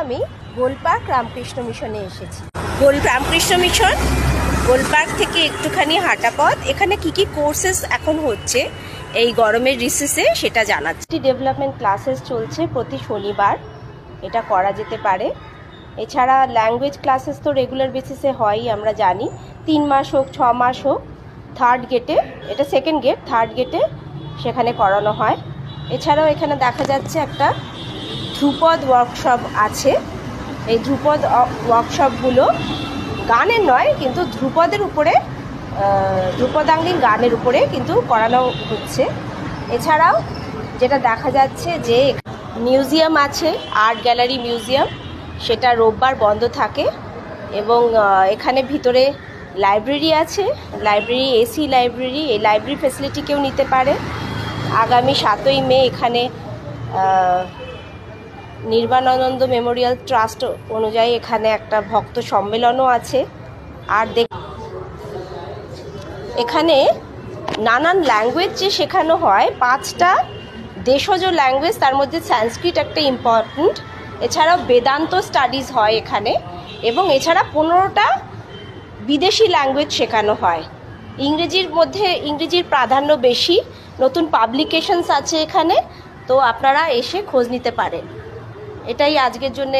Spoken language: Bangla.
আমি গোলপার্ক রামকৃষ্ণ মিশনে এসেছি। রামকৃষ্ণ মিশন গোলপার্ক থেকে একটুখানি হাঁটা পথ। এখানে কি কোর্সেস এখন হচ্ছে এই গরমের রিসেসে সেটা জানাচ্ছি। ডেভেলপমেন্ট ক্লাসেস চলছে প্রতি শনিবার, এটা করা যেতে পারে। এছাড়া ল্যাঙ্গুয়েজ ক্লাসেস তো রেগুলার বেসিসে হয়ই, আমরা জানি। 3 মাস হোক 6 মাস হোক, থার্ড গেটে, এটা সেকেন্ড গেট, থার্ড গেটে সেখানে করানো হয়। এছাড়াও এখানে দেখা যাচ্ছে একটা ধ্রুপদ ওয়ার্কশপ আছে। এই ধ্রুপদ ওয়ার্কশপগুলো গানের নয়, কিন্তু ধ্রুপদের উপরে, ধ্রুপদাঙ্গিক গানের উপরে কিন্তু করানো হচ্ছে। এছাড়াও যেটা দেখা যাচ্ছে যে মিউজিয়াম আছে, আর্ট গ্যালারি মিউজিয়াম, সেটা রোববার বন্ধ থাকে। এবং এখানে ভিতরে লাইব্রেরি আছে, লাইব্রেরি এসি লাইব্রেরি, এই লাইব্রেরি ফেসিলিটি কেউ নিতে পারে। আগামী 7ই মে এখানে নির্বাণানন্দ মেমোরিয়াল ট্রাস্ট অনুযায়ী এখানে একটা ভক্ত সম্মেলনও আছে। আর এখানে নানান ল্যাঙ্গুয়েজ যে শেখানো হয়, 5টা দেশজ ল্যাঙ্গুয়েজ, তার মধ্যে সংস্কৃত একটা ইম্পর্ট্যান্ট। এছাড়াও বেদান্ত স্টাডিজ হয় এখানে, এবং এছাড়া 15টা বিদেশি ল্যাঙ্গুয়েজ শেখানো হয়। ইংরেজির প্রাধান্য বেশি। নতুন পাবলিকেশনস আছে এখানে, তো আপনারা এসে খোঁজ নিতে পারেন। এটাই আজকের জন্য।